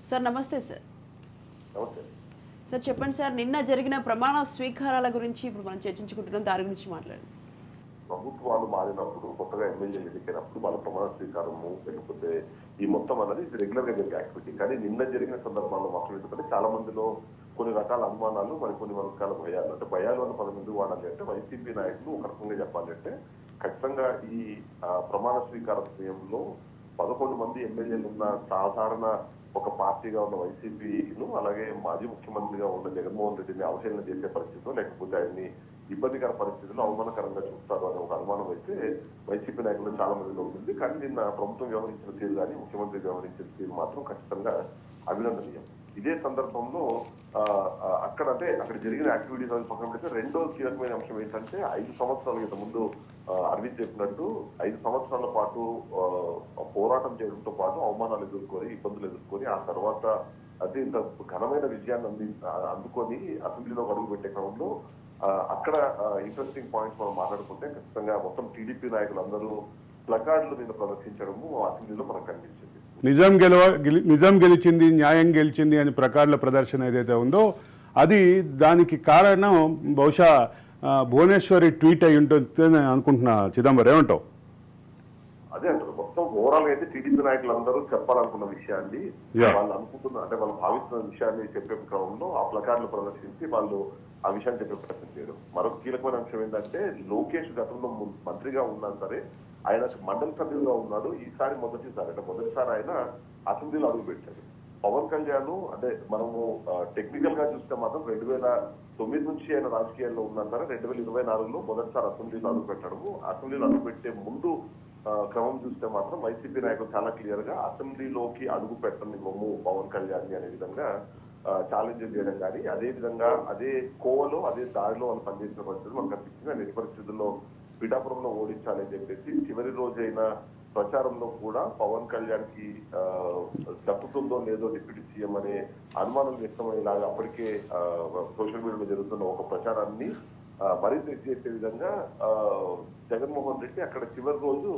Sir నమస్తే sir. నమస్తే. Sir చెప్పండి సార్, నిన్న జరిగిన ప్రమాణ స్వీకారాల గురించి ఇప్పుడు మనం చర్చించుకుంటున్నాం, దాని గురించి మాట్లాడండి. ప్రభుత్వాలు మారినప్పుడు కొత్తగా ఎమ్మెల్యేలు ఎన్నికైనప్పుడు వాళ్ళ ప్రమాణ స్వీకారము లేకపోతే ఈ మొత్తం అన్నది ఇది రెగ్యులర్ గా జరిగే యాక్టివిటీ. కానీ నిన్న జరిగిన సందర్భాల్లో మాత్రం ఏంటంటే చాలా మందిలో కొన్ని రకాల అనుమానాలు, మరి కొన్ని రకాల భయాలు. అంటే భయాలు అన్న పదం ఎందుకు వాడాలి అంటే వైసీపీ నాయకులు ఒక రకంగా చెప్పాలంటే ఖచ్చితంగా ఈ ప్రమాణ స్వీకార సమయంలో 11 మంది ఎమ్మెల్యేలు ఉన్న సాధారణ ఒక పార్టీగా ఉన్న వైసీపీను, అలాగే మాజీ ముఖ్యమంత్రిగా ఉన్న జగన్మోహన్ రెడ్డిని అవహేళన చేసే పరిస్థితిలో లేకపోతే ఆయన్ని ఇబ్బందికర పరిస్థితుల్లో అవమానకరంగా చూస్తారు అనే ఒక అనుమానం అయితే వైసీపీ నాయకులు చాలా మందిలో ఉంటుంది. కానీ నిన్న ప్రభుత్వం వ్యవహరించిన తీరు కానీ ముఖ్యమంత్రి వ్యవహరించిన తీరు మాత్రం ఖచ్చితంగా అభినందనీయం. ఇదే సందర్భంలో అక్కడ జరిగిన యాక్టివిటీస్ అని పక్కన పెడితే రెండో కీలకమైన అంశం ఏంటంటే 5 సంవత్సరాల క్రితం ముందు అరవింద్ చెప్పినట్టు 5 సంవత్సరాల పాటు పోరాటం చేయడంతో పాటు అవమానాలు ఎదుర్కొని, ఇబ్బందులు ఎదుర్కొని ఆ తర్వాత అదే ఇంత ఘనమైన విజయాన్ని అందుకొని అసెంబ్లీలో అడుగు పెట్టే క్రమంలో అక్కడ ఇంట్రెస్టింగ్ పాయింట్స్ మనం మాట్లాడుకుంటే ఖచ్చితంగా మొత్తం టీడీపీ నాయకులు అందరూ ప్లకార్డులు మీద ప్రదర్శించడము అసెంబ్లీలో మనకు కనిపించింది. నిజం గెలిచింది, న్యాయం గెలిచింది అని ప్లకార్డుల ప్రదర్శన ఏదైతే ఉందో అది దానికి కారణం బహుశా భువనేశ్వరి ట్వీట్ అయి ఉంటుంది అనుకుంటున్నా. చిదంబరం ఏమంటావు? అదే అంటారు మొత్తం ఓవరాల్ గా అయితే టీడీపీ నాయకులు అందరూ చెప్పాలనుకున్న విషయాన్ని, వాళ్ళు అనుకుంటున్న అంటే వాళ్ళు భావిస్తున్న విషయాన్ని చెప్పే క్రమంలో ఆ ప్లకార్డులు ప్రదర్శించి వాళ్ళు ఆ విషయాన్ని చెప్పే ప్రయత్నం చేయడం. మరొక కీలకమైన అంశం ఏంటంటే లోకేష్ గతంలో మంత్రిగా ఉన్నా సరే ఆయన మండలి సభ్యులుగా ఉన్నాడు. ఈసారి మొదటిసారి ఆయన అసెంబ్లీలో అడుగు పెట్టాడు. పవన్ కళ్యాణ్ అంటే మనము టెక్నికల్ గా చూస్తే మాత్రం 2009 నుంచి ఆయన రాజకీయాల్లో ఉన్నా సరే 2024లో మొదటిసారి అసెంబ్లీలో అడుగు పెట్టడము. అసెంబ్లీలో అడుగు పెట్టే ముందు క్రమం చూస్తే మాత్రం వైసీపీ నాయకులు చాలా క్లియర్ గా అసెంబ్లీలోకి అడుగు పెట్టనివ్వము పవన్ కళ్యాణ్ అనే విధంగా ఛాలెంజ్ చేయడం కానీ, అదే విధంగా అదే కోవలో అదే దారిలో వాళ్ళు పనిచేసిన పరిస్థితులు మనకు కనిపించింది. అన్ని పరిస్థితుల్లో పిఠాపురంలో ఓడించాలని చెప్పేసి చివరి రోజైన ప్రచారంలో కూడా పవన్ కళ్యాణ్ కి దక్కుతుందో లేదో డిప్యూటీ సీఎం అనే అనుమానం వ్యక్తమయ్యేలాగా అప్పటికే సోషల్ మీడియాలో జరుగుతున్న ఒక ప్రచారాన్ని మరింత చేసే విధంగా జగన్మోహన్ రెడ్డి అక్కడ చివరి రోజు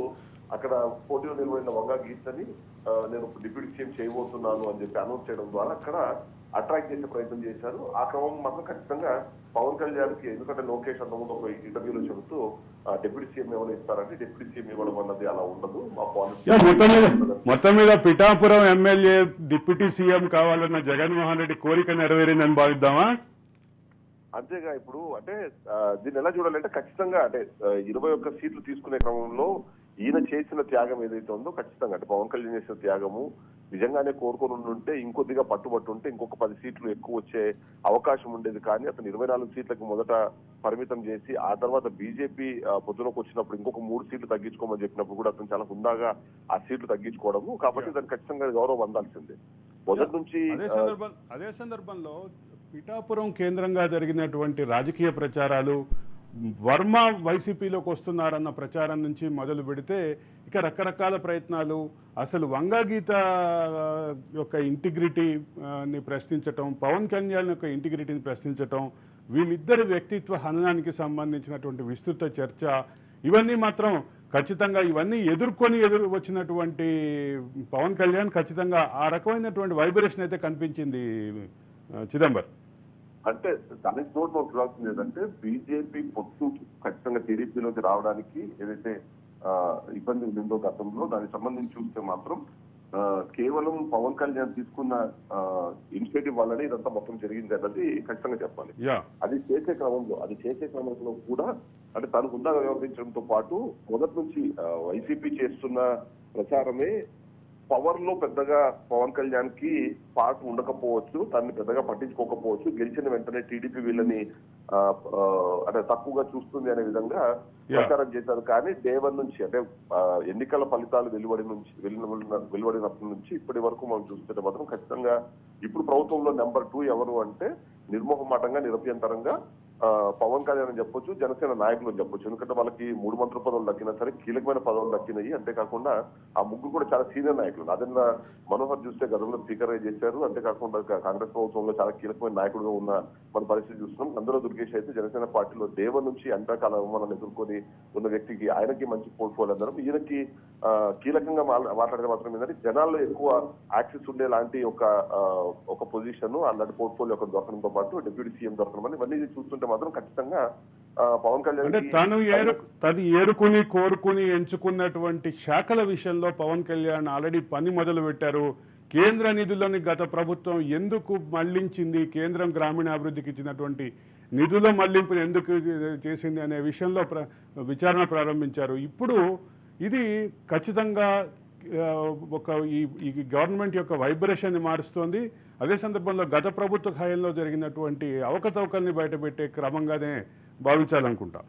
అక్కడ పోటీలో నిలబడిన వంగా గీతని నేను డిప్యూటీ సీఎం చేయబోతున్నాను అని చెప్పి అనౌన్స్ చేయడం ద్వారా అక్కడ అట్రాక్ట్ చేసే ప్రయత్నం చేశారు. ఆ క్రమం మాత్రం ఖచ్చితంగా పవన్ కళ్యాణ్ కి, ఎందుకంటే లోకేష్ అంతకుముందు ఒక ఇంటర్వ్యూలో చెబుతూ డిప్యూటీ సీఎం ఏమైనా ఇస్తారంటే డిప్యూటీ సీఎం ఇవ్వడం అన్నది అలా ఉండదు మా పాలసీ. మొత్తం మీద పిఠాపురం ఎమ్మెల్యే డిప్యూటీ సీఎం కావాలన్న జగన్మోహన్ రెడ్డి కోరిక నెరవేరిందని భావిద్దామా? అంతేగా ఇప్పుడు అంటే దీన్ని ఎలా చూడాలంటే ఖచ్చితంగా అంటే 21 సీట్లు తీసుకునే క్రమంలో ఈయన చేసిన త్యాగం ఏదైతే ఉందో ఖచ్చితంగా అంటే పవన్ కళ్యాణ్ చేసిన త్యాగము నిజంగానే కోరుకొని ఉంటే ఇంకొద్దిగా పట్టుబట్టు ఉంటే ఇంకొక 10 సీట్లు ఎక్కువ వచ్చే అవకాశం ఉండేది. కానీ అతను 24 సీట్లకు మొదట పరిమితం చేసి ఆ తర్వాత బీజేపీ పొద్దునకు వచ్చినప్పుడు ఇంకొక 3 సీట్లు తగ్గించుకోమని చెప్పినప్పుడు కూడా అతను చాలా హుందాగా ఆ సీట్లు తగ్గించుకోవడము. కాబట్టి దానికి ఖచ్చితంగా గౌరవం అందాల్సిందే మొదటి నుంచి. అదే సందర్భంలో పిఠాపురం కేంద్రంగా జరిగినటువంటి రాజకీయ ప్రచారాలు, వర్మ వైసీపీలోకి వస్తున్నారన్న ప్రచారం నుంచి మొదలు పెడితే ఇక రకరకాల ప్రయత్నాలు, అసలు వంగా గీత యొక్క ఇంటిగ్రిటీని ప్రశ్నించటం, పవన్ కళ్యాణ్ యొక్క ఇంటిగ్రిటీని ప్రశ్నించటం, వీళ్ళిద్దరి వ్యక్తిత్వ హననానికి సంబంధించినటువంటి విస్తృత చర్చ, ఇవన్నీ మాత్రం ఖచ్చితంగా ఇవన్నీ ఎదుర్కొని వచ్చినటువంటి పవన్ కళ్యాణ్ ఖచ్చితంగా ఆ రకమైనటువంటి వైబ్రేషన్ అయితే కనిపించింది. చిదంబరం అంటే దానికి తోడు మనం చూడాల్సింది ఏంటంటే బీజేపీ పొత్తు ఖచ్చితంగా టీడీపీలోకి రావడానికి ఏదైతే ఇబ్బంది ఉందో గతంలో దానికి సంబంధించి చూస్తే మాత్రం కేవలం పవన్ కళ్యాణ్ తీసుకున్న ఇనిషియేటివ్ వల్లనే ఇదంతా మొత్తం జరిగింది అన్నది ఖచ్చితంగా చెప్పాలి. అది చేసే క్రమంలో కూడా అంటే తను హుందాగా వ్యవహరించడంతో పాటు మొదటి నుంచి వైసీపీ చేస్తున్న ప్రచారమే పవర్ లో పెద్దగా పవన్ కళ్యాణ్ కి పార్ట్ ఉండకపోవచ్చు, తనని పెద్దగా పట్టించుకోకపోవచ్చు, గెలిచిన వెంటనే టీడీపీ వీళ్ళని అంటే తక్కువగా చూస్తుంది అనే విధంగా ప్రచారం చేశారు. కానీ డే 1 నుంచి అంటే ఎన్నికల ఫలితాలు వెలువడినప్పటి నుంచి ఇప్పటి వరకు మనం చూస్తుంటే మాత్రం ఖచ్చితంగా ఇప్పుడు ప్రభుత్వంలో నెంబర్ 2 ఎవరు అంటే నిర్మోహమాటంగా నిరభ్యంతరంగా పవన్ కళ్యాణ్ అని చెప్పొచ్చు, జనసేన నాయకులు అని చెప్పొచ్చు. ఎందుకంటే వాళ్ళకి 3 మంత్రి పదవులు దక్కినా సరే కీలకమైన పదవులు దక్కినాయి. అంతేకాకుండా ఆ ముగ్గురు కూడా చాలా సీనియర్ నాయకులు. నాదెండ్ల మనోహర్ చూస్తే గతంలో స్పీకర్ గా చేశారు. అంతేకాకుండా కాంగ్రెస్ ప్రభుత్వంలో చాలా కీలకమైన నాయకుడుగా ఉన్న మన పరిస్థితి చూస్తున్నాం. అందులో దుర్గేష్ అయితే జనసేన పార్టీలో దేవ నుంచి అంతకాల అవమానాన్ని ఎదుర్కొని ఉన్న వ్యక్తికి, ఆయనకి మంచి పోర్ట్ఫోలియో అందరం. ఈయనకి కీలకంగా మాట్లాడితే మాత్రం ఏంటంటే జనాల్లో ఎక్కువ యాక్సెస్ ఉండే లాంటి ఒక పొజిషన్, అలాంటి పోర్ట్ఫోలియో ఒక దొరకడంతో పాటు డిప్యూటీ సీఎం దొరకడం ఇవన్నీ చూస్తుంటే మాత్రం ఖచ్చితంగా పవన్ అంటే కళ్యాణ్ తను ఏరుకుని కోరుకుని ఎంచుకున్నటువంటి శాఖల విషయంలో పవన్ కళ్యాణ్ ఆల్రెడీ పని మొదలు పెట్టారు. కేంద్ర నిధులను గత ప్రభుత్వం ఎందుకు మళ్లించింది, కేంద్రం గ్రామీణాభివృద్ధికి ఇచ్చినటువంటి నిధుల మళ్లింపును ఎందుకు చేసింది అనే విషయంలో విచారణ ప్రారంభించారు. ఇప్పుడు ఇది ఖచ్చితంగా ఈ గవర్నమెంట్ యొక్క వైబ్రేషన్ మారుస్తోంది. అదే సందర్భంలో గత ప్రభుత్వ హయాంలో జరిగినటువంటి అవకతవకల్ని బయటపెట్టే క్రమంగానే భావించాలనుకుంటా.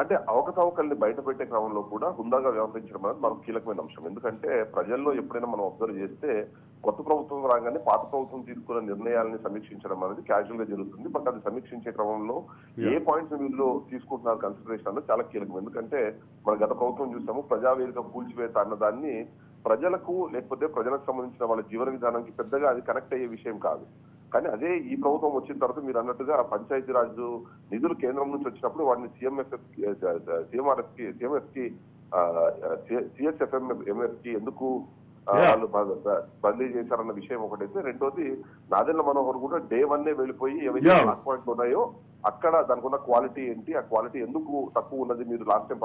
అంటే అవకతవకల్ని బయటపెట్టే క్రమంలో కూడా హుందాగా వ్యవహరించడం అనేది మనకు కీలకమైన అంశం. ఎందుకంటే ప్రజల్లో ఎప్పుడైనా మనం అబ్జర్వ్ చేస్తే కొత్త ప్రభుత్వం రాగానే పాత ప్రభుత్వం తీసుకున్న నిర్ణయాలని సమీక్షించడం అనేది క్యాజువల్ గా జరుగుతుంది. బట్ అది సమీక్షించే క్రమంలో ఏ పాయింట్స్ వీళ్ళు తీసుకుంటున్నారు కన్సిడరేషన్ అనేది చాలా కీలకం. ఎందుకంటే మన గత ప్రభుత్వం చూసాము, ప్రజావేదిక కూల్చివేత అన్నదాన్ని ప్రజలకు లేకపోతే ప్రజలకు సంబంధించిన వాళ్ళ జీవన విధానానికి పెద్దగా అది కనెక్ట్ అయ్యే విషయం కాదు. కానీ అదే ఈ ప్రభుత్వం వచ్చిన తర్వాత మీరు అన్నట్టుగా పంచాయతీరాజ్ నిధులు కేంద్రం నుంచి వచ్చినప్పుడు వాటిని సిఎస్ఎఫ్ఎంఎస్ కి ఎందుకు వాళ్ళు బదిలీ చేశారన్న విషయం ఒకటైతే, రెండోది నాదెండ్ల మనోహర్ కూడా డే 1 వెళ్ళిపోయి ఏవైతే బ్లాక్ పాయింట్లు ఉన్నాయో అక్కడ దానికి ఉన్న క్వాలిటీ ఏంటి, ఆ క్వాలిటీ ఎందుకు తక్కువ ఉన్నది, మీరు లాస్ట్ టైం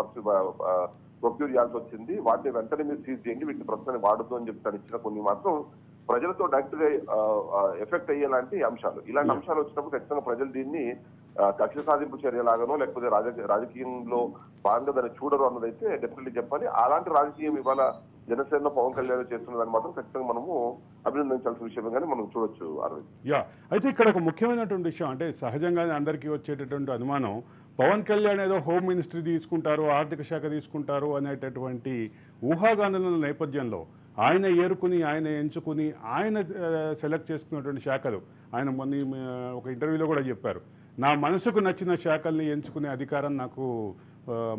ప్రొక్యూర్ చేయాల్సి వచ్చింది, వాటిని వెంటనే మీరు సీజ్ చేయండి, వీటిని ప్రస్తుతాన్ని వాడద్దు అని చెప్పి ఇచ్చిన కొన్ని మాత్రం ప్రజలతో డైరెక్ట్ గా ఎఫెక్ట్ అయ్యేలాంటి అంశాలు. ఇలాంటి అంశాలు వచ్చినప్పుడు ఖచ్చితంగా ప్రజలు దీన్ని కక్ష సాధింపు చర్యలాగానో లేకపోతే రాజకీయంలో భాగంగా దాన్ని చూడరు అన్నదైతే డెఫినెట్లీ చెప్పాలి. అలాంటి రాజకీయం ఇవాళ జనసేన పవన్ కళ్యాణ్ చేస్తున్నదాన్ని మాత్రం ఖచ్చితంగా మనము అభినందించాల్సిన విషయంగానే మనం చూడొచ్చు అరవింద్. అయితే ఇక్కడ ఒక ముఖ్యమైనటువంటి విషయం, అంటే సహజంగానే అందరికీ వచ్చేటటువంటి అనుమానం, పవన్ కళ్యాణ్ ఏదో హోమ్ మినిస్ట్రీ తీసుకుంటారు, ఆర్థిక శాఖ తీసుకుంటారు అనేటటువంటి ఊహాగానాల నేపథ్యంలో ఆయన ఏరుకుని, ఆయన ఎంచుకుని, ఆయన సెలెక్ట్ చేసుకున్నటువంటి శాఖలు, ఆయన మొన్న ఒక ఇంటర్వ్యూలో కూడా చెప్పారు, నా మనసుకు నచ్చిన శాఖల్ని ఎంచుకునే అధికారం నాకు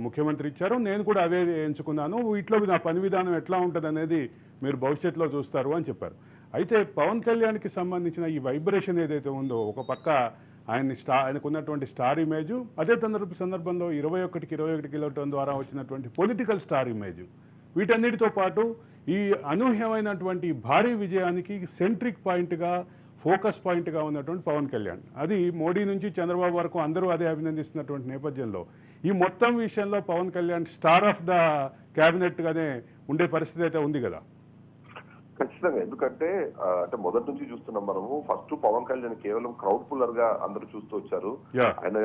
ముఖ్యమంత్రి ఇచ్చారు, నేను కూడా అవే ఎంచుకున్నాను, వీటిలో నా పని విధానం ఎట్లా ఉంటుంది అనేది మీరు భవిష్యత్తులో చూస్తారు అని చెప్పారు. అయితే పవన్ కళ్యాణ్కి సంబంధించిన ఈ వైబ్రేషన్ ఏదైతే ఉందో, ఒక పక్క ఆయనకు ఉన్నటువంటి స్టార్ ఇమేజు, అదే సందర్భంలో 21 కిలోటన్ ద్వారా వచ్చినటువంటి పొలిటికల్ స్టార్ ఇమేజు, వీటన్నిటితో పాటు ఈ అనూహ్యమైనటువంటి భారీ విజయానికి సెంట్రిక్ పాయింట్గా, ఫోకస్ పాయింట్గా ఉన్నటువంటి పవన్ కళ్యాణ్, అది మోడీ నుంచి చంద్రబాబు వరకు అందరూ అదే అభినందిస్తున్నటువంటి నేపథ్యంలో ఈ మొత్తం విషయంలో Pawan Kalyan star of the క్యాబినెట్గానే ఉండే పరిస్థితి అయితే ఉంది కదా. ఖచ్చితంగా. ఎందుకంటే అంటే మొదటి నుంచి చూస్తున్నాం మనము, ఫస్ట్ పవన్ కళ్యాణ్ కేవలం క్రౌడ్ పుల్లర్ గా అందరూ చూస్తూ వచ్చారు. ఆయన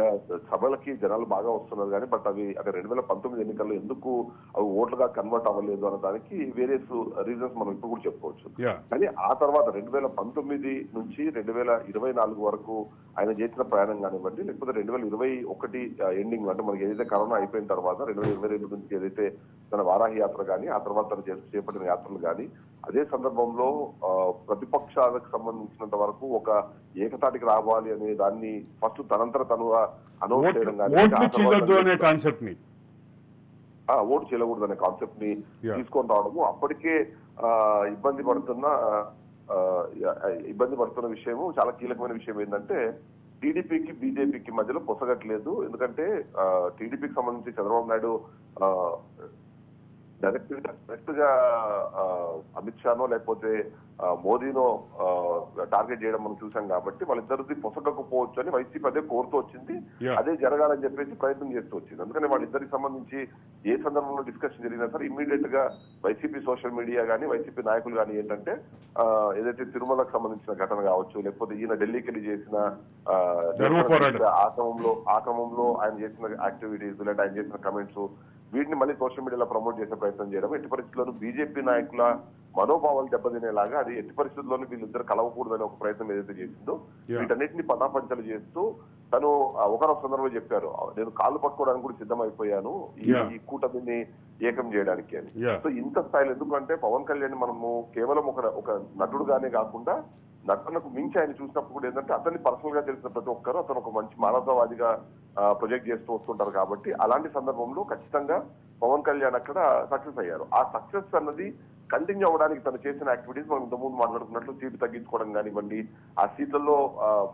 సభలకి జనాలు బాగా వస్తున్నారు కానీ బట్ అవి అక్కడ 2019 ఎన్నికల్లో ఎందుకు అవి ఓట్లుగా కన్వర్ట్ అవ్వలేదు అన్న దానికి వేరియస్ రీజన్స్ మనం ఇప్పుడు కూడా చెప్పుకోవచ్చు. కానీ ఆ తర్వాత 2019 నుంచి 2024 వరకు ఆయన చేసిన ప్రయాణం కానివ్వండి, లేకపోతే 2021 ఎండింగ్ అంటే మనకి ఏదైతే కరోనా అయిపోయిన తర్వాత 2022 నుంచి ఏదైతే తన వారాహి యాత్ర కానీ ఆ తర్వాత తను చేపట్టిన యాత్రలు కానీ, అదే సందర్భంలో ప్రతిపక్షాలకు సంబంధించినంత వరకు ఒక ఏకతాటికి రావాలి అనే దాన్ని ఫస్ట్ తనంతర తనుగా అనౌన్స్ చేయడం కానీ, ఓటు చేయకూడదు అనే కాన్సెప్ట్ ని తీసుకొని రావడము, అప్పటికే ఇబ్బంది పడుతున్న విషయము చాలా కీలకమైన విషయం ఏంటంటే టీడీపీకి బీజేపీకి మధ్యలో పొసగట్లేదు. ఎందుకంటే టీడీపీకి సంబంధించి చంద్రబాబు నాయుడు డైరెక్ట్ గా అమిత్ షానో లేకపోతే మోదీనో టార్గెట్ చేయడం మనం చూసాం కాబట్టి వాళ్ళిద్దరిది పొసగకపోవచ్చు అని వైసీపీ అదే కోరుతూ వచ్చింది, అదే జరగాలని చెప్పేసి ప్రయత్నం చేస్తూ వచ్చింది. అందుకని వాళ్ళిద్దరికి సంబంధించి ఏ సందర్భంలో డిస్కషన్ జరిగినా సరే ఇమ్మీడియట్ గా వైసీపీ సోషల్ మీడియా కానీ వైసీపీ నాయకులు కానీ ఏంటంటే ఏదైతే తిరుమలకు సంబంధించిన ఘటన కావచ్చు, లేకపోతే ఈయన ఢిల్లీకి వెళ్ళి చేసిన ఆ క్రమంలో ఆయన చేసిన యాక్టివిటీస్ లేదా ఆయన చేసిన కమెంట్స్, వీటిని మళ్ళీ సోషల్ మీడియాలో ప్రమోట్ చేసే ప్రయత్నం చేయడం, ఎట్టి పరిస్థితుల్లోనూ బీజేపీ నాయకుల మనోభావాలు దెబ్బతినేలాగా, అది ఎట్టి పరిస్థితుల్లోనూ వీళ్ళిద్దరు కలవకూడదని ఒక ప్రయత్నం ఏదైతే చేసిందో వీటన్నిటిని పటాపంచలు చేస్తూ తను ఒకరొక సందర్భంలో చెప్పారు, నేను కాళ్ళు పట్టుకోవడానికి కూడా సిద్ధమైపోయాను ఈ కూటమిని ఏకం చేయడానికి అని. సో ఇంత స్థాయిలో, ఎందుకంటే పవన్ కళ్యాణ్ మనము కేవలం ఒక నటుడుగానే కాకుండా నటనకు మించి ఆయన చూసినప్పుడు కూడా ఏంటంటే అతన్ని పర్సనల్ గా తెలిసిన ప్రతి ఒక్కరు అతను ఒక మంచి మానవతావాదిగా ప్రొజెక్ట్ చేస్తూ వస్తుంటారు కాబట్టి అలాంటి సందర్భంలో ఖచ్చితంగా పవన్ కళ్యాణ్ అక్కడ సక్సెస్ అయ్యారు. ఆ సక్సెస్ అన్నది కంటిన్యూ అవ్వడానికి తను చేసిన యాక్టివిటీస్ మనం ఇంతకుముందు మాట్లాడుకున్నట్లు సీటు తగ్గించుకోవడం కానివ్వండి, ఆ సీట్లలో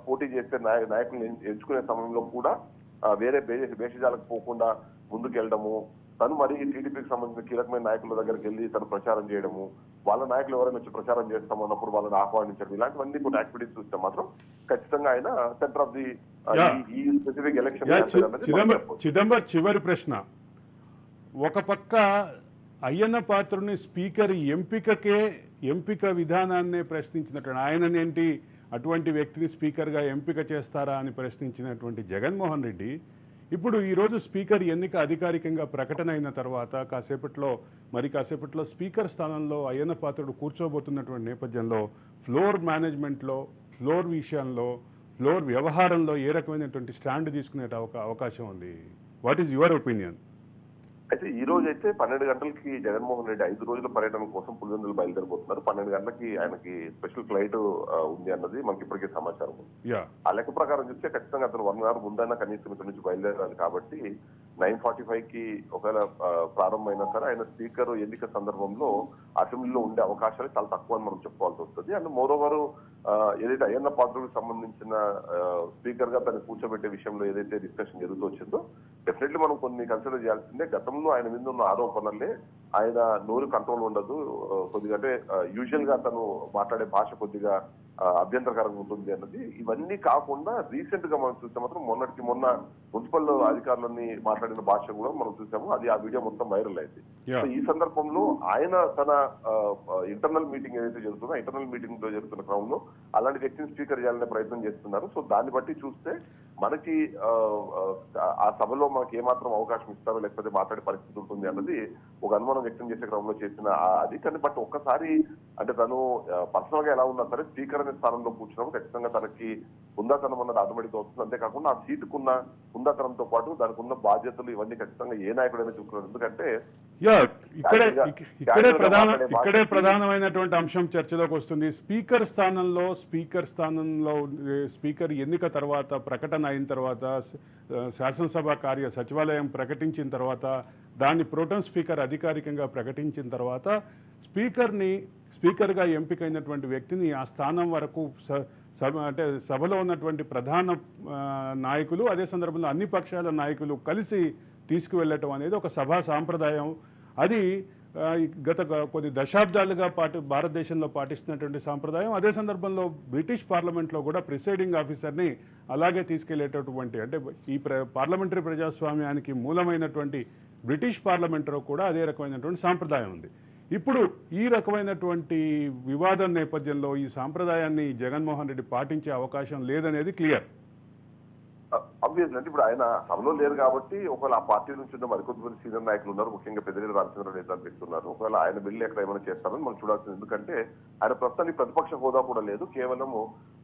పోటీ చేసే నాయకులను ఎంచుకునే సమయంలో కూడా వేరే భేషజాలకు పోకుండా ముందుకెళ్ళడము, తను మరి టీడీపీకి సంబంధించిన కీలకమైన నాయకుల దగ్గరికి వెళ్ళి తను ప్రచారం చేయడము, వాళ్ళ నాయకులు ఎవరైనా వచ్చి ప్రచారం చేస్తామన్నప్పుడు వాళ్ళని ఆహ్వానించడం, ఇలాంటివన్నీ కొన్ని యాక్టివిటీస్ చూస్తే మాత్రం ఖచ్చితంగా ఆయన సెంటర్ ఆఫ్ ది ఈ స్పెసిఫిక్ ఎలక్షన్. చిదంబర్ చివరి ప్రశ్న, ఒక పక్క అయ్యన్న పాత్రుని స్పీకర్ ఎంపిక విధానాన్నే ప్రశ్నించినటువంటి ఆయననేంటి అటువంటి వ్యక్తిని స్పీకర్గా ఎంపిక చేస్తారా అని ప్రశ్నించినటువంటి జగన్మోహన్ రెడ్డి ఇప్పుడు ఈరోజు స్పీకర్ ఎన్నిక అధికారికంగా ప్రకటన అయిన తర్వాత కాసేపట్లో స్పీకర్ స్థానంలో అయ్యన్న పాత్రుడు కూర్చోబోతున్నటువంటి నేపథ్యంలో ఫ్లోర్ మేనేజ్మెంట్లో, ఫ్లోర్ విషయంలో, ఫ్లోర్ వ్యవహారంలో ఏ రకమైనటువంటి స్టాండ్ తీసుకునే అవకాశం ఉంది? What is your opinion? అయితే ఈ రోజు అయితే 12 గంటలకి జగన్మోహన్ రెడ్డి 5 రోజుల పర్యటన కోసం పులివెందులు బయలుదేరిపోతున్నారు. 12 గంటలకి ఆయనకి స్పెషల్ ఫ్లైట్ ఉంది అన్నది మనకి ఇప్పటికే సమాచారం ఉంది. ఆ లెక్క ప్రకారం చూస్తే ఖచ్చితంగా అతను 1 అవర్ ముందైనా కనీసం ఇక్కడ నుంచి బయలుదేరాలి. కాబట్టి 9:45కి ఒకవేళ ప్రారంభమైనా సరే ఆయన స్పీకర్ ఎన్నిక సందర్భంలో అసెంబ్లీలో ఉండే అవకాశాలు చాలా తక్కువ అని మనం చెప్పుకోవాల్సి వస్తుంది. అండ్ మోరోవర్ ఏదైతే అయ్యన్న పాత్రకు సంబంధించిన స్పీకర్ గా తను కూర్చోబెట్టే విషయంలో ఏదైతే డిస్కషన్ జరుగుతూ వచ్చిందో డెఫినెట్లీ మనం కొన్ని కన్సిడర్ చేయాల్సిందే. గతంలో ఆయన మీద ఉన్న ఆరోపణలే ఆయన నోరు కంట్రోల్ ఉండదు కొద్దిగా, అంటే యూజువల్ గా తను మాట్లాడే భాష కొద్దిగా అభ్యంతరకరంగా ఉంటుంది అన్నది. ఇవన్నీ కాకుండా రీసెంట్ గా మనం చూస్తే మాత్రం మొన్న మున్సిపల్ అధికారులని మాట్లాడిన భాష కూడా మనం చూసాము. అది ఆ వీడియో మొత్తం వైరల్ అయింది. సో ఈ సందర్భంలో ఆయన తన ఇంటర్నల్ మీటింగ్ ఏదైతే జరుగుతుందో ఇంటర్నల్ మీటింగ్ లో జరుగుతున్న క్రమంలో అలాంటి వ్యక్తిని స్పీకర్ చేయాలనే ప్రయత్నం చేస్తున్నారు. సో దాన్ని బట్టి చూస్తే మనకి ఆ సభలో మనకి ఏమాత్రం అవకాశం ఇస్తారో లేకపోతే మాట్లాడే పరిస్థితి ఉంటుంది అన్నది ఒక అనుమానం వ్యక్తం చేసే క్రమంలో చేసిన అది. కానీ బట్ ఒక్కసారి అంటే తను పర్సనల్ గా ఎలా ఉన్నా సరే స్పీకర్ అనే స్థానంలో కూర్చున్నప్పుడు ఖచ్చితంగా తనకి ఉందాతనం అన్నది ఆటోమేటిక్ అవుతుంది. అంతేకాకుండా ఆ సీటుకున్న ఉందాతనంతో పాటు దానికి ఉన్న బాధ్యతలు ఇవన్నీ ఖచ్చితంగా ఏ నాయకుడైనా చూసుకున్నారు. ఎందుకంటే ఇక్కడే ప్రధానమైనటువంటి అంశం చర్చలోకి వస్తుంది. స్పీకర్ స్థానంలో స్పీకర్ ఎన్నిక తర్వాత, ప్రకటన అయిన తర్వాత, శాసనసభ సచివాలయం ప్రకటించిన తర్వాత, దాన్ని ప్రోటెం స్పీకర్ అధికారికంగా ప్రకటించిన తర్వాత స్పీకర్గా ఎంపికైనటువంటి వ్యక్తిని ఆ స్థానం వరకు అంటే సభలో ఉన్నటువంటి ప్రధాన నాయకులు, అదే సందర్భంలో అన్ని పక్షాల నాయకులు కలిసి తీసుకువెళ్ళటం అనేది ఒక సభా సాంప్రదాయం. అది గత కొన్ని దశాబ్దాలుగా భారతదేశంలో పాటిస్తున్నటువంటి సాంప్రదాయం. అదే సందర్భంలో బ్రిటిష్ పార్లమెంట్లో కూడా ప్రిసైడింగ్ ఆఫీసర్ని అలాగే తీసుకెళ్లేటటువంటి, అంటే ఈ పార్లమెంటరీ ప్రజాస్వామ్యానికి మూలమైనటువంటి బ్రిటిష్ పార్లమెంట్లో కూడా అదే రకమైనటువంటి సాంప్రదాయం ఉంది. ఇప్పుడు ఈ రకమైనటువంటి వివాదం నేపథ్యంలో ఈ సాంప్రదాయాన్ని జగన్మోహన్ రెడ్డి పాటించే అవకాశం లేదనేది క్లియర్. ఆబ్వియస్లీ అంటే ఇప్పుడు ఆయన సభలో లేరు కాబట్టి ఒకవేళ ఆ పార్టీ నుంచి ఉన్న మరికొద్దిమంది సీనియర్ నాయకులు ఉన్నారు, ముఖ్యంగా పెద్దిరెడ్డి రామచంద్రరావు అని చెప్తున్నారు. ఒకవేళ ఆయన బిల్లు ఎక్కడ ఏమైనా చేస్తారని మనం చూడాల్సింది. ఎందుకంటే ఆయన ప్రస్తుతానికి ప్రతిపక్ష హోదా కూడా లేదు, కేవలం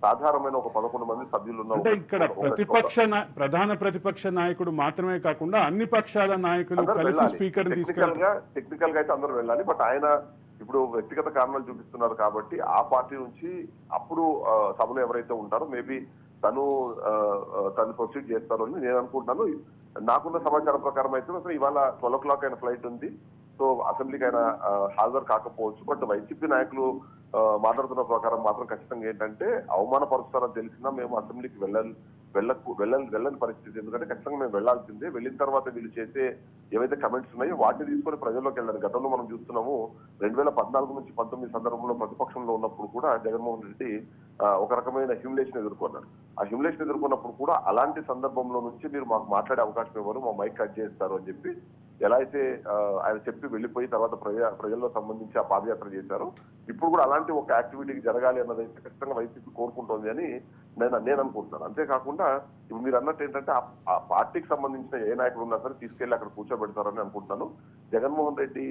సాధారణమైన ఒక 11 మంది సభ్యులు ఉన్నారు. అంటే ఇక్కడ ప్రధాన ప్రతిపక్ష నాయకుడు మాత్రమే కాకుండా అన్ని పక్షాల నాయకులు కలిసి స్పీకర్ టెక్నికల్ గా అయితే అందరూ వెళ్ళాలి. బట్ ఆయన ఇప్పుడు వ్యక్తిగత కారణాలు చూపిస్తున్నారు కాబట్టి ఆ పార్టీ నుంచి అప్పుడు సభలో ఎవరైతే ఉంటారో మేబీ తను ప్రొసీడ్ చేస్తారు అని నేను అనుకుంటున్నాను. నాకున్న సమాచారం ప్రకారం అయితే అసలు ఇవాళ 12 o'clock అయిన ఫ్లైట్ ఉంది. సో అసెంబ్లీకి ఆయన హాజరు కాకపోవచ్చు. బట్ వైసీపీ నాయకులు మాట్లాడుతున్న ప్రకారం మాత్రం ఖచ్చితంగా ఏంటంటే అవమానపరుస్తారని తెలిసినా మేము అసెంబ్లీకి వెళ్ళని పరిస్థితి. ఎందుకంటే ఖచ్చితంగా మేము వెళ్లాల్సిందే. వెళ్ళిన తర్వాత వీళ్ళు చేసే ఏవైతే కమెంట్స్ ఉన్నాయో వాటిని తీసుకొని ప్రజల్లోకి వెళ్ళాలి. గతంలో మనం చూస్తున్నాము 2014 నుంచి 19 సందర్భంలో ప్రతిపక్షంలో ఉన్నప్పుడు కూడా జగన్మోహన్ రెడ్డి ఒక రకమైన హ్యూమిలేషన్ ఎదుర్కొన్నాడు. ఆ హ్యూమిలేషన్ ఎదుర్కొన్నప్పుడు కూడా అలాంటి సందర్భంలో నుంచి మీరు మాకు మాట్లాడే అవకాశం ఇవ్వరు, మా మైక్ కట్ చేస్తారు అని చెప్పి ఎలా అయితే ఆయన చెప్పి వెళ్ళిపోయి తర్వాత ప్రజల్లో సంబంధించి ఆ పాదయాత్ర చేశారు. ఇప్పుడు కూడా అలాంటి ఒక యాక్టివిటీకి జరగాలి అన్నది అయితే ఖచ్చితంగా వైసీపీ కోరుకుంటోంది అని నేను అనుకుంటున్నాను. అంతేకాకుండా ఇప్పుడు మీరు అన్నట్టు ఏంటంటే ఆ పార్టీకి సంబంధించిన ఏ నాయకుడు ఉన్నా సరే తీసుకెళ్లి అక్కడ కూర్చోబెడతారని అనుకుంటున్నాను. జగన్మోహన్ రెడ్డి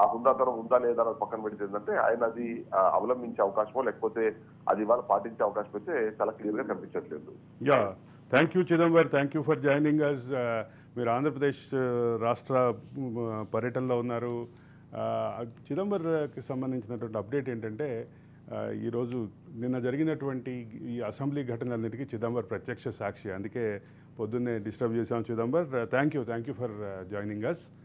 ఆ హుందాతనం ఉందా లేదా అని పక్కన పెడితే ఏంటంటే ఆయన అది అవలంబించే అవకాశమో లేకపోతే అది ఇవాళ పాటించే అవకాశం అయితే చాలా క్లియర్ గా కనిపించట్లేదు. Thank you Chidambar, thank you for joining అస్. మీరు ఆంధ్రప్రదేశ్ రాష్ట్ర పర్యటనలో ఉన్నారు. చిదంబర్కి సంబంధించినటువంటి అప్డేట్ ఏంటంటే ఈరోజు నిన్న జరిగినటువంటి ఈ అసెంబ్లీ ఘటనలన్నిటికీ చిదంబర్ ప్రత్యక్ష సాక్షి. అందుకే పొద్దున్నే డిస్టర్బ్ చేశాం Chidambar. Thank you for joining us.